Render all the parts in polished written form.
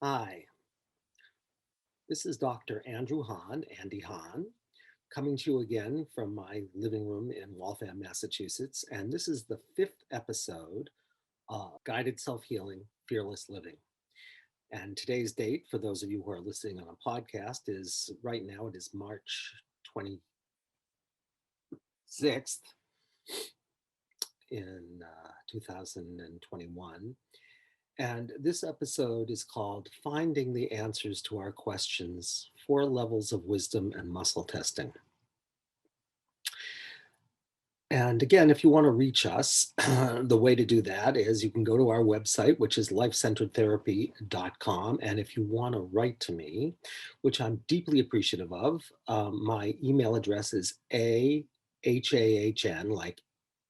Hi, this is Dr. Andrew Hahn, Andy Hahn, coming to you again from my living room in Waltham, Massachusetts. And this is the fifth episode of Guided Self-Healing, Fearless Living. And today's date, for those of you who are listening on a podcast, is right now, it is March 26th in 2021. And this episode is called Finding the Answers to Our Questions, 4 Levels of Wisdom and Muscle Testing. And again, if you want to reach us, the way to do that is you can go to our website, which is lifecenteredtherapy.com. And if you want to write to me, which I'm deeply appreciative of, my email address is AHAHN, like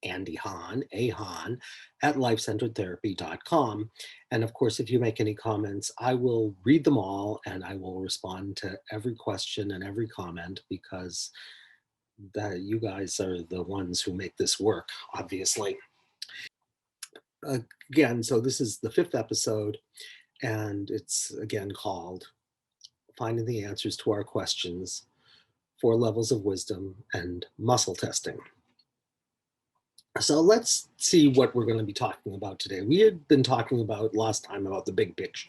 Andy Hahn, ahahn, at lifecenteredtherapy.com. And of course, if you make any comments, I will read them all and I will respond to every question and every comment because that you guys are the ones who make this work, obviously. Again, so this is the fifth episode, and it's again called Finding the Answers to Our Questions, 4 Levels of Wisdom and Muscle Testing. So let's see what we're going to be talking about today. We had been talking about last time about the big picture.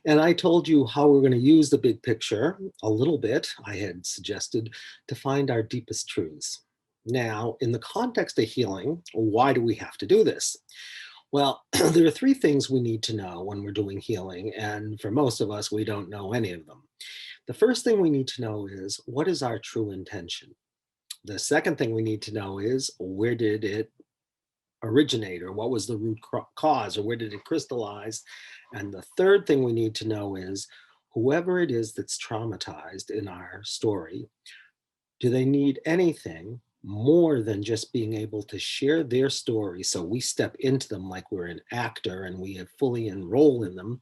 And I told you how we're going to use the big picture a little bit, I had suggested, to find our deepest truths. Now, in the context of healing, why do we have to do this? Well, there are 3 things we need to know when we're doing healing, and for most of us, we don't know any of them. The first thing we need to know is, what is our true intention? The second thing we need to know is, where did it originate, or what was the root cause, or where did it crystallize? And the third thing we need to know is, whoever it is that's traumatized in our story, do they need anything more than just being able to share their story so we step into them like we're an actor and we fully enroll in them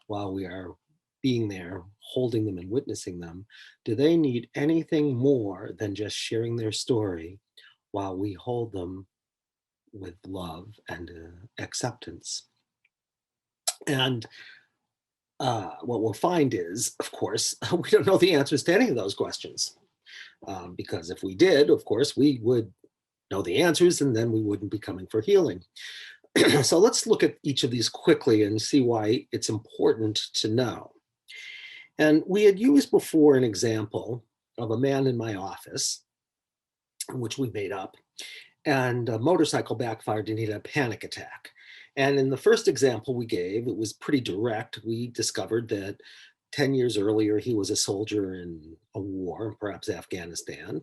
while we are being there, holding them and witnessing them? Do they need anything more than just sharing their story while we hold them with love and acceptance? And what we'll find is, of course, we don't know the answers to any of those questions. Because if we did, of course, we would know the answers and then we wouldn't be coming for healing. So let's look at each of these quickly and see why it's important to know. And we had used before an example of a man in my office, which we made up, and a motorcycle backfired and he had a panic attack. And in the first example we gave, it was pretty direct. We discovered that 10 years earlier, he was a soldier in a war, perhaps Afghanistan,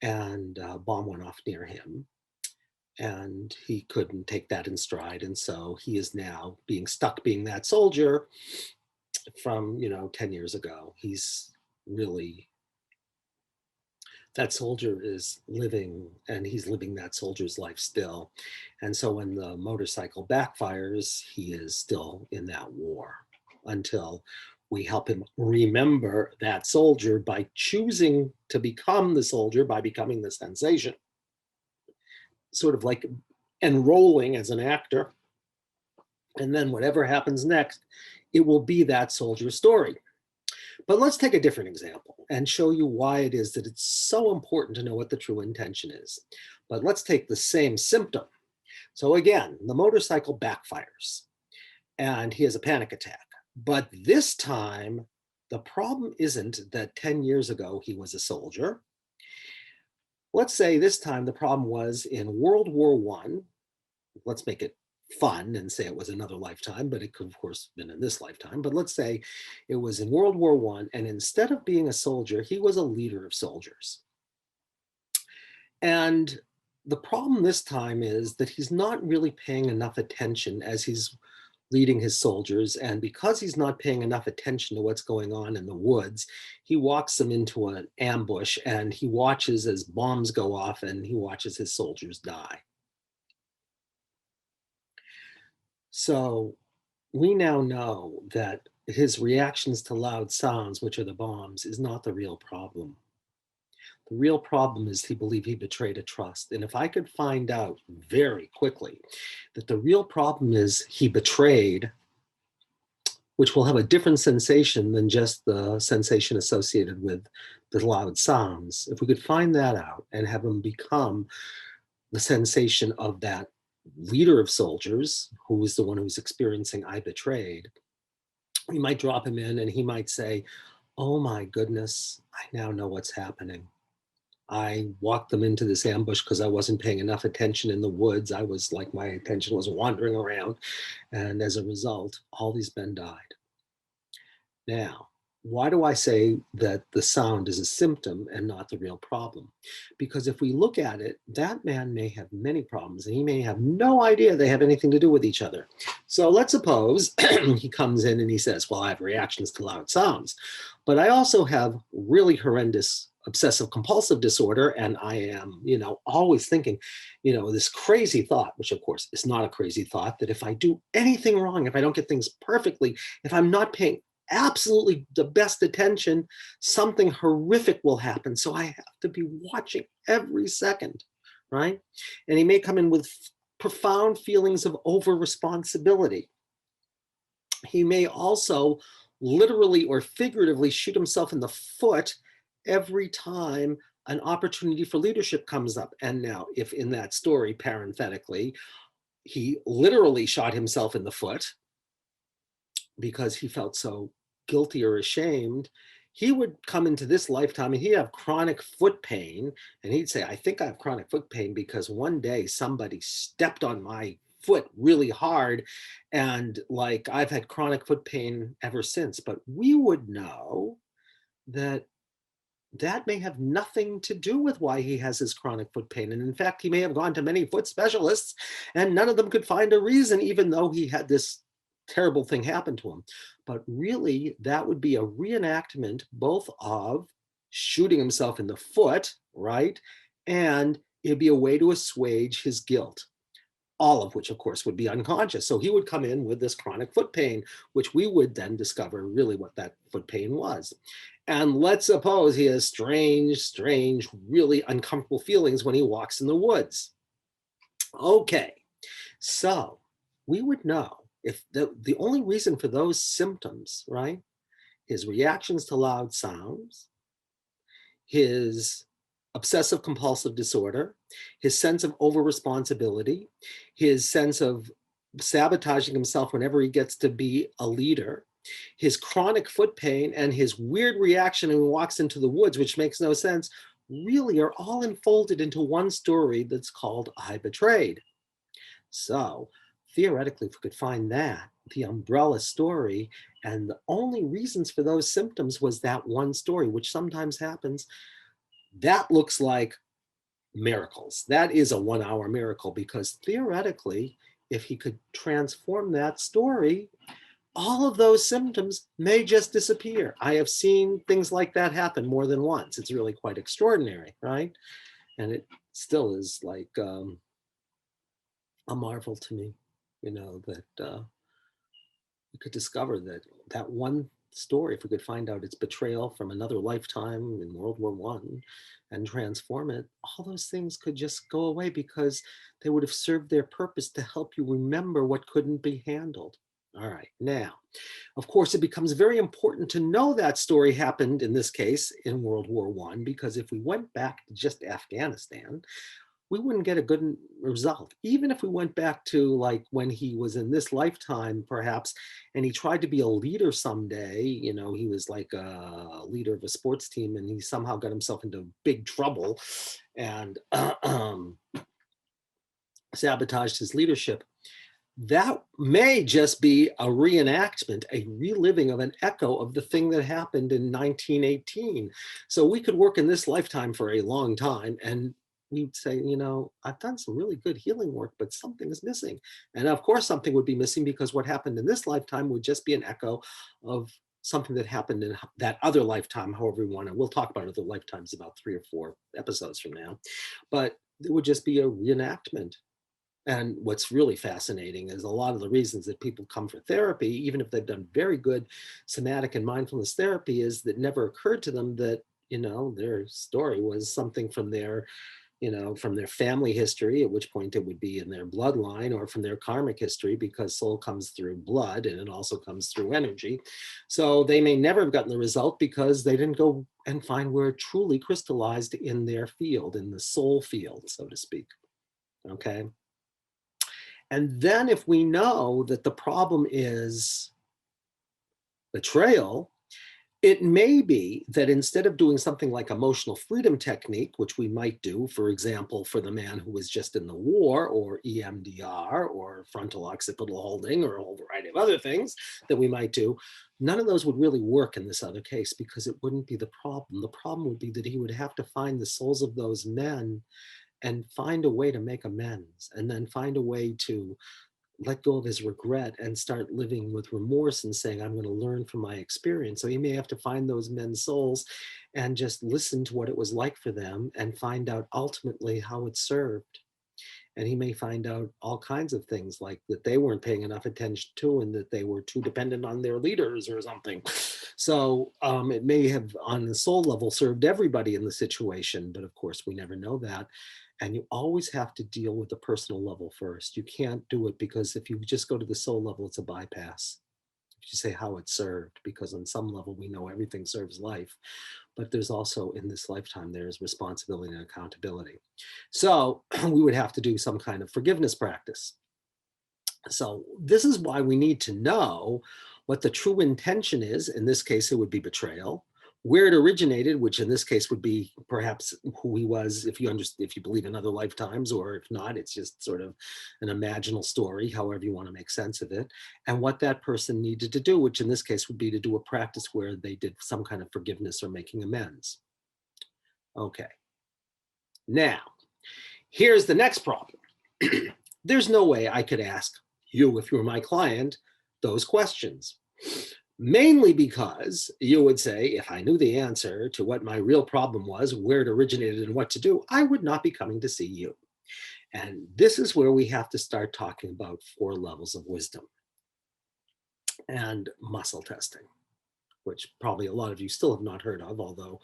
and a bomb went off near him. And he couldn't take that in stride. And so he is now being stuck being that soldier from, 10 years ago. He's really, that soldier is living, and he's living that soldier's life still. And so when the motorcycle backfires, he is still in that war until we help him remember that soldier by choosing to become the soldier, by becoming the sensation, sort of like enrolling as an actor. And then whatever happens next, it will be that soldier's story. But let's take a different example and show you why it is that it's so important to know what the true intention is. But let's take the same symptom. So again, the motorcycle backfires and he has a panic attack. But this time, the problem isn't that 10 years ago he was a soldier. Let's say this time the problem was in World War I. Let's make it fun and say it was another lifetime, but it could, of course, have been in this lifetime. But let's say it was in World War I, and instead of being a soldier, he was a leader of soldiers. And the problem this time is that he's not really paying enough attention as he's leading his soldiers. And because he's not paying enough attention to what's going on in the woods, he walks them into an ambush and he watches as bombs go off and he watches his soldiers die. So we now know that his reactions to loud sounds, which are the bombs, is not the real problem. The real problem is he believed he betrayed a trust. And if I could find out very quickly that the real problem is he betrayed which will have a different sensation than just the sensation associated with the loud sounds. If we could find that out and have them become the sensation of that leader of soldiers, who is the one who's experiencing "I betrayed," we might drop him in and he might say, "Oh my goodness, I now know what's happening. I walked them into this ambush because I wasn't paying enough attention in the woods. I was like, my attention was wandering around. And as a result, all these men died." Now, why do I say that the sound is a symptom and not the real problem? Because if we look at it, that man may have many problems and he may have no idea they have anything to do with each other. So let's suppose he comes in and he says, "Well, I have reactions to loud sounds, but I also have really horrendous obsessive compulsive disorder, and I am, always thinking, this crazy thought," which of course is not a crazy thought, "that if I do anything wrong, if I don't get things perfectly, if I'm not paying absolutely the best attention, something horrific will happen. So I have to be watching every second," right? And he may come in with profound feelings of over responsibility. He may also literally or figuratively shoot himself in the foot every time an opportunity for leadership comes up. And now, if in that story, parenthetically, he literally shot himself in the foot because he felt so guilty or ashamed, he would come into this lifetime and he'd have chronic foot pain. And he'd say, "I think I have chronic foot pain because one day somebody stepped on my foot really hard. And like I've had chronic foot pain ever since." But we would know that that may have nothing to do with why he has his chronic foot pain. And in fact, he may have gone to many foot specialists and none of them could find a reason, even though he had this terrible thing happen to him. But really, that would be a reenactment both of shooting himself in the foot, right? And it'd be a way to assuage his guilt, all of which, of course, would be unconscious. So he would come in with this chronic foot pain, which we would then discover really what that foot pain was. And let's suppose he has strange, really uncomfortable feelings when he walks in the woods. Okay, so we would know if the only reason for those symptoms, right, his reactions to loud sounds, his obsessive compulsive disorder, his sense of over responsibility, his sense of sabotaging himself whenever he gets to be a leader, his chronic foot pain, and his weird reaction when he walks into the woods, which makes no sense, really are all enfolded into one story that's called "I Betrayed." So theoretically, if we could find that, the umbrella story, and the only reasons for those symptoms was that one story, which sometimes happens, that looks like miracles. That is a 1 hour miracle because theoretically, if he could transform that story, all of those symptoms may just disappear. I have seen things like that happen more than once. It's really quite extraordinary, right? And it still is like a marvel to me, that we could discover that that one story, if we could find out its betrayal from another lifetime in World War I and transform it, all those things could just go away because they would have served their purpose to help you remember what couldn't be handled. All right, now, of course, it becomes very important to know that story happened, in this case, in World War I, because if we went back to just Afghanistan, we wouldn't get a good result. Even if we went back to like when he was in this lifetime, perhaps, and he tried to be a leader someday, he was like a leader of a sports team and he somehow got himself into big trouble and sabotaged his leadership. That may just be a reenactment, a reliving of an echo of the thing that happened in 1918. So we could work in this lifetime for a long time and we'd say, I've done some really good healing work, but something is missing. And of course, something would be missing because what happened in this lifetime would just be an echo of something that happened in that other lifetime, however we want to. We'll talk about other lifetimes about 3 or 4 episodes from now. But it would just be a reenactment. And what's really fascinating is a lot of the reasons that people come for therapy, even if they've done very good somatic and mindfulness therapy, is that never occurred to them that, their story was something from their from their family history, at which point it would be in their bloodline, or from their karmic history, because soul comes through blood and it also comes through energy. So they may never have gotten the result because they didn't go and find where it truly crystallized in their field, in the soul field, so to speak. Okay. And then if we know that the problem is betrayal, it may be that instead of doing something like emotional freedom technique, which we might do, for example, for the man who was just in the war, or EMDR, or frontal occipital holding, or a whole variety of other things that we might do, none of those would really work in this other case, because it wouldn't be the problem. The problem would be that he would have to find the souls of those men and find a way to make amends, and then find a way to let go of his regret and start living with remorse and saying, I'm going to learn from my experience. So he may have to find those men's souls and just listen to what it was like for them and find out ultimately how it served. And he may find out all kinds of things, like that they weren't paying enough attention to, and that they were too dependent on their leaders or something. So it may have, on the soul level, served everybody in the situation, but of course we never know that. And you always have to deal with the personal level first. You can't do it, because if you just go to the soul level, it's a bypass. If you say how it served, because on some level we know everything serves life, but there's also, in this lifetime, there's responsibility and accountability. So we would have to do some kind of forgiveness practice. So this is why we need to know what the true intention is. In this case, it would be betrayal. Where it originated, which in this case would be perhaps who he was, if you understand, if you believe in other lifetimes, or if not, it's just sort of an imaginal story, however you want to make sense of it. And what that person needed to do, which in this case would be to do a practice where they did some kind of forgiveness or making amends. Okay. Now, here's the next problem. There's no way I could ask you, if you were my client, those questions. Mainly because you would say, if I knew the answer to what my real problem was, where it originated, and what to do, I would not be coming to see you. And this is where we have to start talking about 4 levels of wisdom and muscle testing, which probably a lot of you still have not heard of, although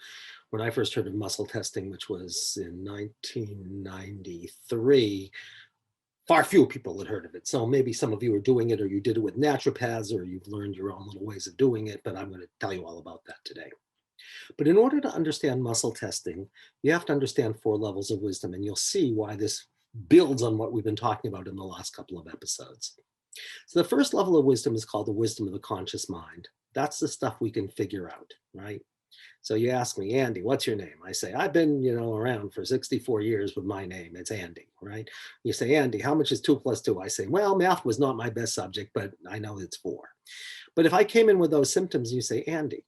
when I first heard of muscle testing, which was in 1993, far fewer people had heard of it. So maybe some of you are doing it, or you did it with naturopaths, or you've learned your own little ways of doing it, but I'm going to tell you all about that today. But in order to understand muscle testing, you have to understand 4 levels of wisdom, and you'll see why this builds on what we've been talking about in the last couple of episodes. So the first level of wisdom is called the wisdom of the conscious mind. That's the stuff we can figure out, right? So you ask me, Andy, what's your name? I say, I've been, around for 64 years with my name. It's Andy, right? You say, Andy, how much is 2 plus 2? I say, well, math was not my best subject, but I know it's 4. But if I came in with those symptoms, you say, Andy,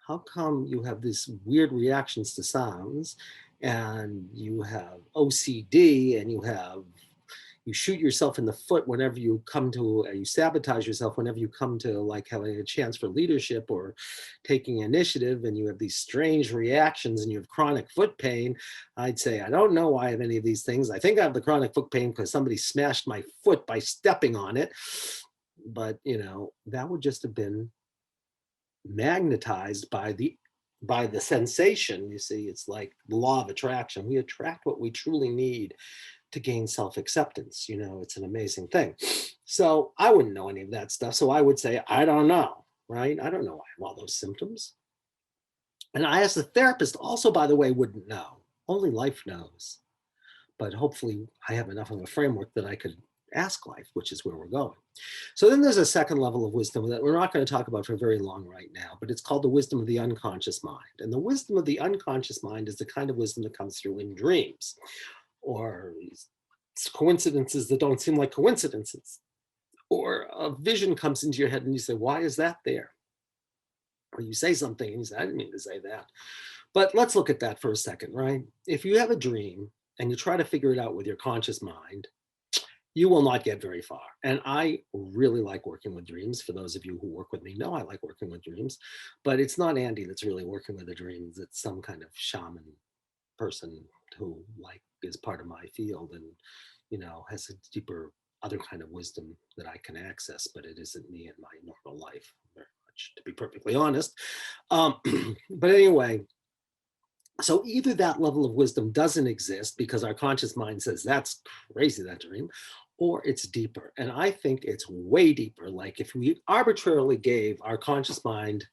how come you have these weird reactions to sounds, and you have OCD, and you shoot yourself in the foot whenever you come to, you sabotage yourself whenever you come to, like, having a chance for leadership or taking initiative, and you have these strange reactions, and you have chronic foot pain, I'd say, I don't know why I have any of these things. I think I have the chronic foot pain because somebody smashed my foot by stepping on it. But, that would just have been magnetized by the sensation. You see, it's like the law of attraction. We attract what we truly need to gain self-acceptance. It's an amazing thing. So I wouldn't know any of that stuff. So I would say, I don't know, right? I don't know why I have all those symptoms. And I, as a therapist, also, by the way, wouldn't know. Only life knows. But hopefully I have enough of a framework that I could ask life, which is where we're going. So then there's a second level of wisdom that we're not going to talk about for very long right now, but it's called the wisdom of the unconscious mind. And the wisdom of the unconscious mind is the kind of wisdom that comes through in dreams, or coincidences that don't seem like coincidences, or a vision comes into your head and you say, why is that there? Or you say something and you say, I didn't mean to say that. But let's look at that for a second, right? If you have a dream and you try to figure it out with your conscious mind, you will not get very far. And I really like working with dreams. For those of you who work with me know I like working with dreams, but it's not Andy that's really working with the dreams. It's some kind of shaman person who, like, is part of my field and, has a deeper other kind of wisdom that I can access, but it isn't me in my normal life very much, to be perfectly honest. But anyway, So either that level of wisdom doesn't exist because our conscious mind says that's crazy, that dream, or it's deeper. And I think it's way deeper. Like if we arbitrarily gave our conscious mind,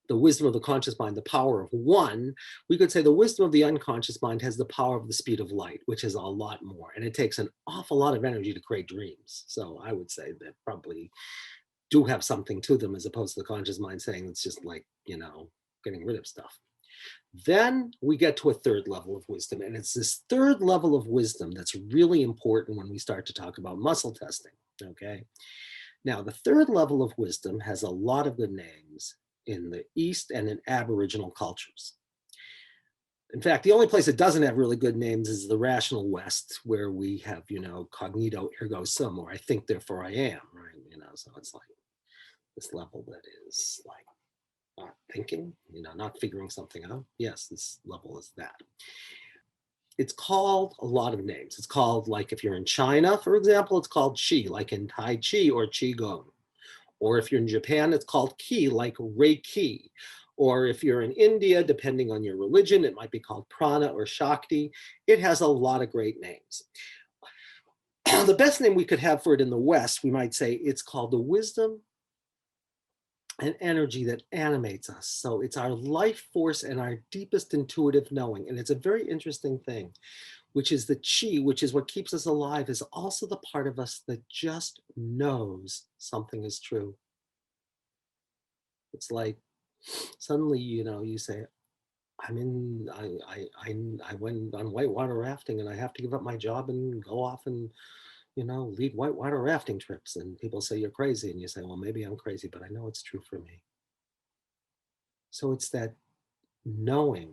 the wisdom of the conscious mind, the power of one, we could say the wisdom of the unconscious mind has the power of the speed of light, which is a lot more. And it takes an awful lot of energy to create dreams. So I would say that probably do have something to them as opposed to the conscious mind saying it's just like, getting rid of stuff. Then we get to a third level of wisdom. And it's this third level of wisdom that's really important when we start to talk about muscle testing. Okay. Now, the third level of wisdom has a lot of good names in the East and in Aboriginal cultures. In fact, the only place it doesn't have really good names is the rational West, where we have, cognito ergo sum, or I think, therefore I am, right? So it's like this level that is like not thinking, not figuring something out. Yes, this level is that. It's called a lot of names. It's called, like if you're in China, for example, it's called Qi, like in Tai Chi or Qigong. Or if you're in Japan, it's called Ki, like Reiki. Or if you're in India, depending on your religion, it might be called Prana or Shakti. It has a lot of great names. The best name we could have for it in the West, we might say it's called the wisdom and energy that animates us. So it's our life force and our deepest intuitive knowing. And it's a very interesting thing, which is the chi, which is what keeps us alive, is also the part of us that just knows something is true. It's like suddenly, you say, I went on whitewater rafting and I have to give up my job and go off and, lead whitewater rafting trips. And people say you're crazy. And you say, well, maybe I'm crazy, but I know it's true for me. So it's that knowing,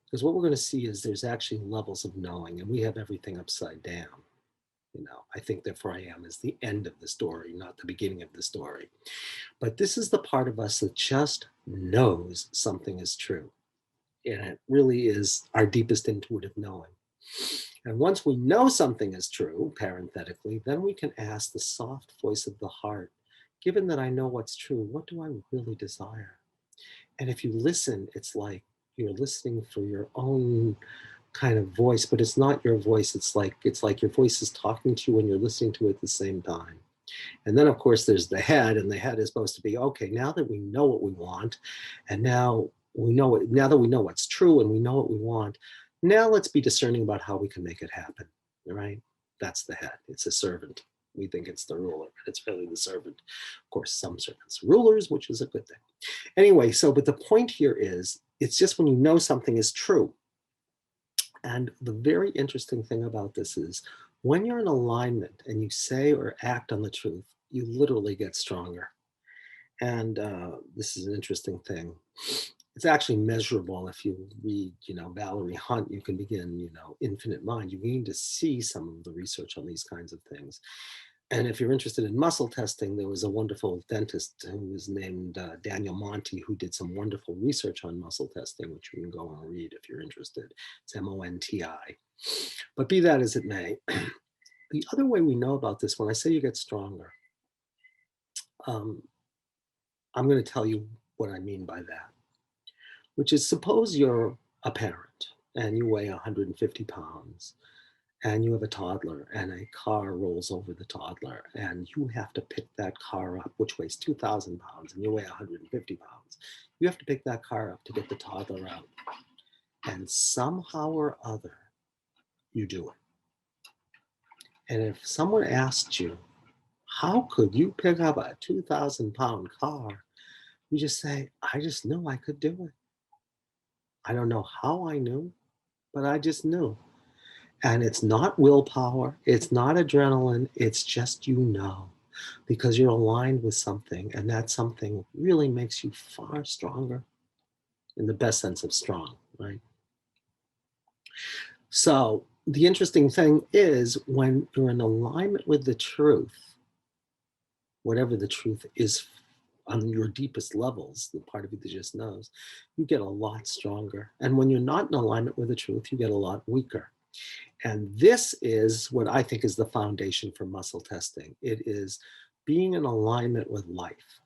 because what we're going to see is there's actually levels of knowing, and we have everything upside down. I think therefore I am is the end of the story, not the beginning of the story. But this is the part of us that just knows something is true. And it really is our deepest intuitive knowing. And once we know something is true, parenthetically, then we can ask the soft voice of the heart, given that I know what's true, what do I really desire? And if you listen, it's like you're listening for your own kind of voice, but it's not your voice. It's like your voice is talking to you and you're listening to it at the same time. And then of course there's the head, and the head is supposed to be, okay, now that we know what we want, and now that we know what's true and we know what we want, now let's be discerning about how we can make it happen. Right? That's the head. It's a servant. We think it's the ruler, but it's really the servant. Of course, some servants are rulers, which is a good thing. Anyway, but the point here is, it's just when you know something is true. And the very interesting thing about this is when you're in alignment and you say or act on the truth, you literally get stronger. And this is an interesting thing. It's actually measurable. If you read, Valerie Hunt, you can begin, Infinite Mind. You begin to see some of the research on these kinds of things. And if you're interested in muscle testing, there was a wonderful dentist who was named Daniel Monti, who did some wonderful research on muscle testing, which you can go and read if you're interested. It's Monti. But be that as it may, the other way we know about this, when I say you get stronger, I'm going to tell you what I mean by that, which is, suppose you're a parent and you weigh 150 pounds and you have a toddler and a car rolls over the toddler and you have to pick that car up, which weighs 2,000 pounds and you weigh 150 pounds. You have to pick that car up to get the toddler out. And somehow or other, you do it. And if someone asked you, how could you pick up a 2,000-pound car? You just say, I just knew I could do it. I don't know how I knew, but I just knew. And it's not willpower, it's not adrenaline, it's just because you're aligned with something, and that something really makes you far stronger, in the best sense of strong, right? So the interesting thing is, when you're in alignment with the truth, whatever the truth is on your deepest levels, the part of you that just knows, you get a lot stronger. And when you're not in alignment with the truth, you get a lot weaker. And this is what I think is the foundation for muscle testing. It is being in alignment with life.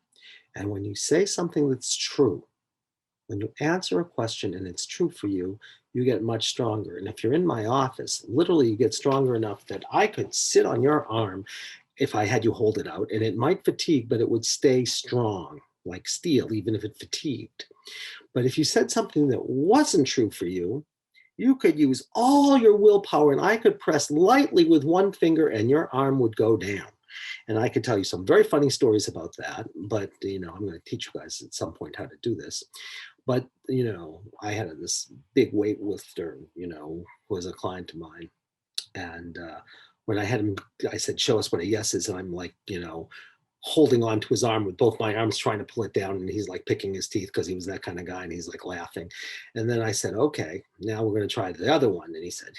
And when you say something that's true, When you answer a question and it's true for you, you get much stronger. And if you're in my office, literally you get stronger enough that I could sit on your arm if I had you hold it out, and it might fatigue, but it would stay strong like steel, even if it fatigued. But if you said something that wasn't true for you could use all your willpower and I could press lightly with one finger and your arm would go down. And I could tell you some very funny stories about that, but I'm going to teach you guys at some point how to do this. But I had this big weightlifter, who was a client of mine, and when I had him, I said, "Show us what a yes is," and I'm like, holding on to his arm with both my arms, trying to pull it down, and he's like picking his teeth because he was that kind of guy, and he's like laughing. And then I said, "Okay, now we're going to try the other one," and he said,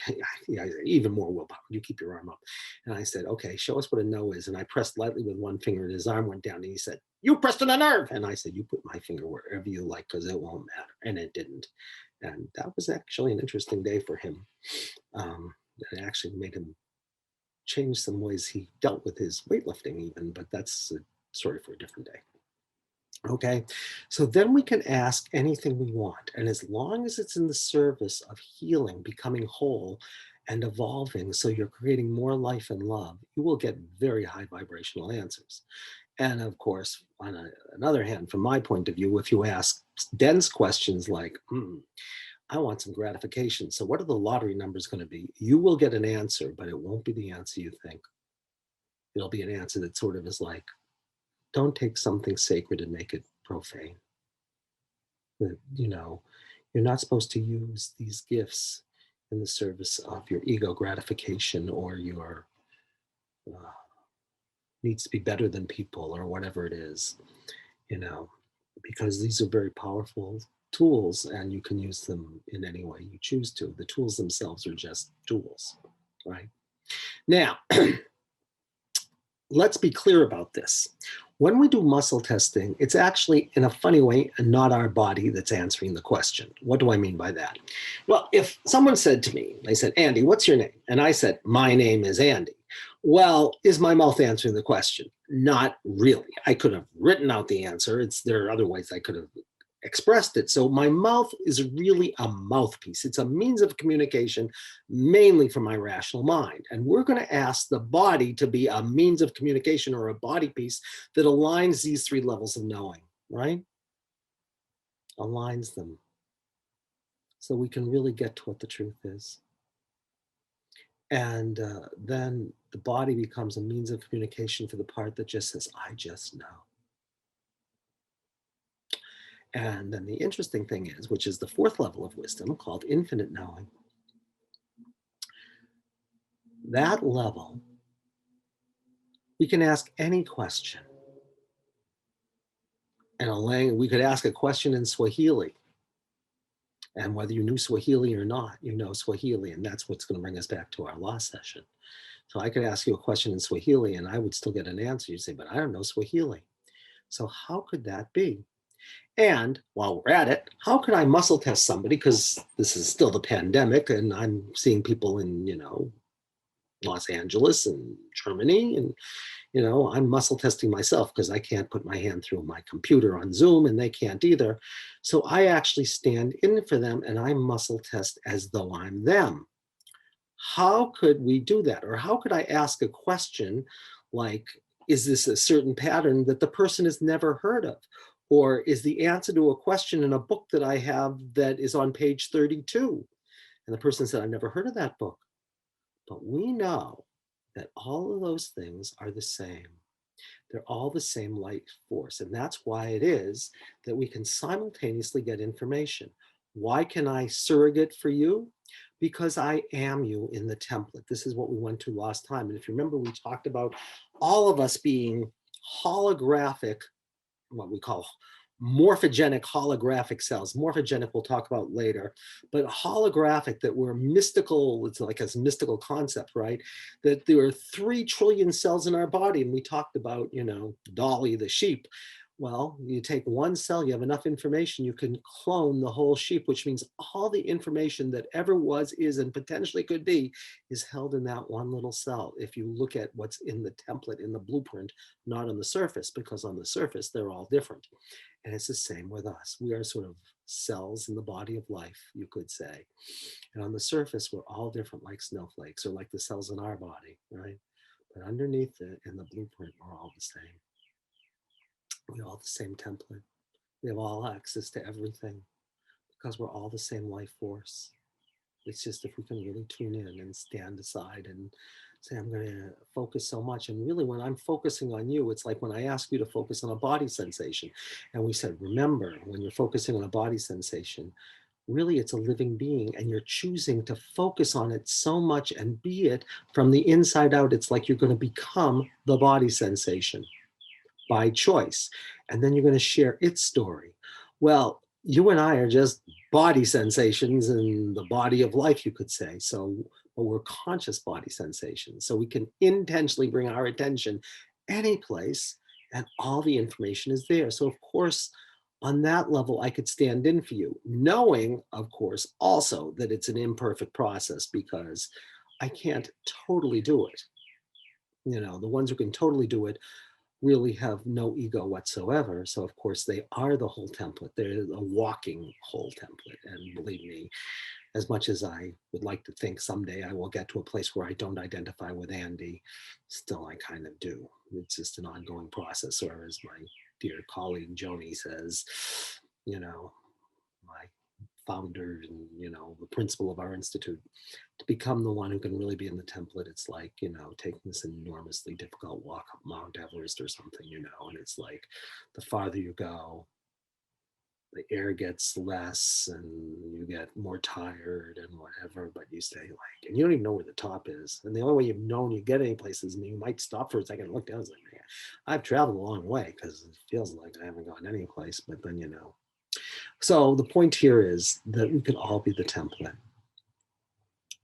"Yeah, even more willpower. You keep your arm up." And I said, "Okay, show us what a no is." And I pressed lightly with one finger, and his arm went down, and he said, "You pressed on a nerve." And I said, "You put my finger wherever you like, because it won't matter." And it didn't. And that was actually an interesting day for him. It actually made him change some ways he dealt with his weightlifting even, but that's a story for a different day. Okay, so then we can ask anything we want. And as long as it's in the service of healing, becoming whole, and evolving, so you're creating more life and love, you will get very high vibrational answers. And of course, on another hand, from my point of view, if you ask dense questions like, I want some gratification. So, what are the lottery numbers going to be? You will get an answer, but it won't be the answer you think. It'll be an answer that sort of is like, don't take something sacred and make it profane. That, you're not supposed to use these gifts in the service of your ego gratification or your uh, needs to be better than people or whatever it is, you know, because these are very powerful tools and you can use them in any way you choose to. The tools themselves are just tools, right? Now, let's be clear about this. When we do muscle testing, it's actually, in a funny way, not our body that's answering the question. What do I mean by that? Well, if someone said to me, they said, "Andy, what's your name?" And I said, "My name is Andy." Well, is my mouth answering the question? Not really. I could have written out the answer. There are other ways I could have expressed it. So my mouth is really a mouthpiece. It's a means of communication, mainly for my rational mind. And we're going to ask the body to be a means of communication or a body piece that aligns these three levels of knowing, right? Aligns them so we can really get to what the truth is. And then the body becomes a means of communication for the part that just says, "I just know." And then the interesting thing is, which is the fourth level of wisdom called infinite knowing, that level, we can ask any question. And we could ask a question in Swahili. And whether you knew Swahili or not, you know Swahili. And that's what's going to bring us back to our last session. So I could ask you a question in Swahili and I would still get an answer. You'd say, "But I don't know Swahili." So how could that be? And while we're at it, how can I muscle test somebody? Because this is still the pandemic and I'm seeing people in, Los Angeles and Germany. And, I'm muscle testing myself because I can't put my hand through my computer on Zoom and they can't either. So I actually stand in for them and I muscle test as though I'm them. How could we do that? Or how could I ask a question like, is this a certain pattern that the person has never heard of? Or is the answer to a question in a book that I have that is on page 32? And the person said, "I've never heard of that book." But we know that all of those things are the same. They're all the same light force. And that's why it is that we can simultaneously get information. Why can I surrogate for you? Because I am you in the template. This is what we went to last time. And if you remember, we talked about all of us being holographic, what we call morphogenic holographic cells. Morphogenic we'll talk about later, but holographic, that we're mystical. It's like a mystical concept, right? That there are 3 trillion cells in our body. And we talked about, Dolly the sheep. Well, you take one cell, you have enough information, you can clone the whole sheep, which means all the information that ever was, is, and potentially could be is held in that one little cell. If you look at what's in the template, in the blueprint, not on the surface, because on the surface, they're all different. And it's the same with us. We are sort of cells in the body of life, you could say. And on the surface, we're all different, like snowflakes or like the cells in our body, right? But underneath it, in the blueprint, we're all the same. We all the same template. We have all access to everything because we're all the same life force. It's just if we can really tune in and stand aside and say, I'm going to focus so much. And really, when I'm focusing on you, it's like when I ask you to focus on a body sensation. And we said, remember, when you're focusing on a body sensation, really it's a living being and you're choosing to focus on it so much and be it from the inside out. It's like you're going to become the body sensation by choice. And then you're going to share its story. Well, you and I are just body sensations in the body of life, you could say. So, but we're conscious body sensations. So we can intentionally bring our attention any place and all the information is there. So, of course, on that level, I could stand in for you, knowing, of course, also that it's an imperfect process because I can't totally do it. You know, the ones who can totally do it really have no ego whatsoever. So of course they are the whole template. They're a walking whole template. And believe me, as much as I would like to think someday I will get to a place where I don't identify with Andy, still I kind of do. It's just an ongoing process. Or as my dear colleague Joni says, you know, my founder and the principal of our institute, to become the one who can really be in the template, it's like taking this enormously difficult walk up Mount Everest or something, and it's like the farther you go, the air gets less and you get more tired and whatever, but you stay like, and you don't even know where the top is, and the only way you've known you get any places, and you might stop for a second and look down, it's like, man, I've traveled a long way, because it feels like I haven't gone any place, but then so the point here is that we can all be the template.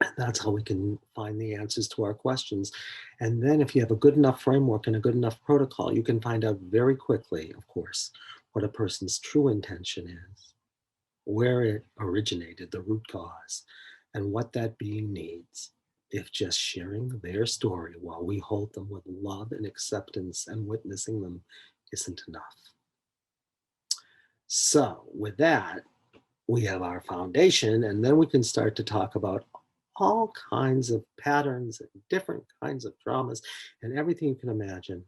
And that's how we can find the answers to our questions. And then if you have a good enough framework and a good enough protocol, you can find out very quickly, of course, what a person's true intention is, where it originated, the root cause, and what that being needs. If just sharing their story while we hold them with love and acceptance and witnessing them isn't enough. So with that, we have our foundation, and then we can start to talk about all kinds of patterns and different kinds of traumas and everything you can imagine.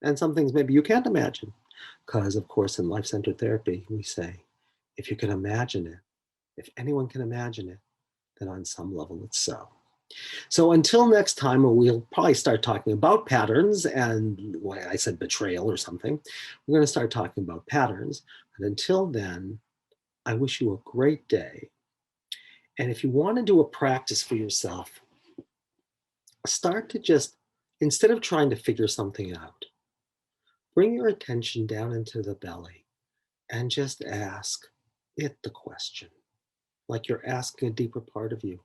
And some things maybe you can't imagine, because, of course, in life-centered therapy, we say, if you can imagine it, if anyone can imagine it, then on some level it's so. So until next time, we'll probably start talking about patterns and why I said betrayal or something. We're going to start talking about patterns. And until then, I wish you a great day. And if you want to do a practice for yourself, start to just, instead of trying to figure something out, bring your attention down into the belly and just ask it the question, like you're asking a deeper part of you.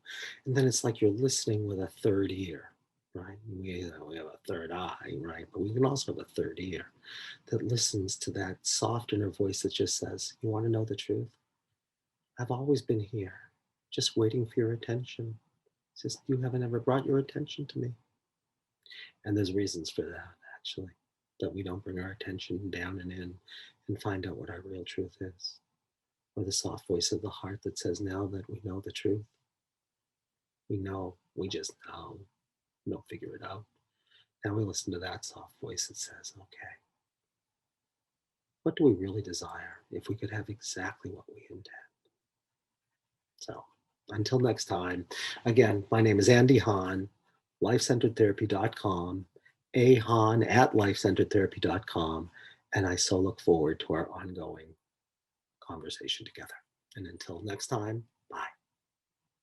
And then it's like you're listening with a third ear, right? We have a third eye, right? But we can also have a third ear that listens to that soft inner voice that just says, you want to know the truth? I've always been here, just waiting for your attention. It's just you haven't ever brought your attention to me. And there's reasons for that, actually, that we don't bring our attention down and in and find out what our real truth is. Or the soft voice of the heart that says, now that we know the truth, we know, we just know, we don't figure it out. Now we listen to that soft voice that says, okay, what do we really desire if we could have exactly what we intend? So until next time, again, my name is Andy Hahn, lifecenteredtherapy.com, ahahn@lifecenteredtherapy.com, and I so look forward to our ongoing conversation together. And until next time,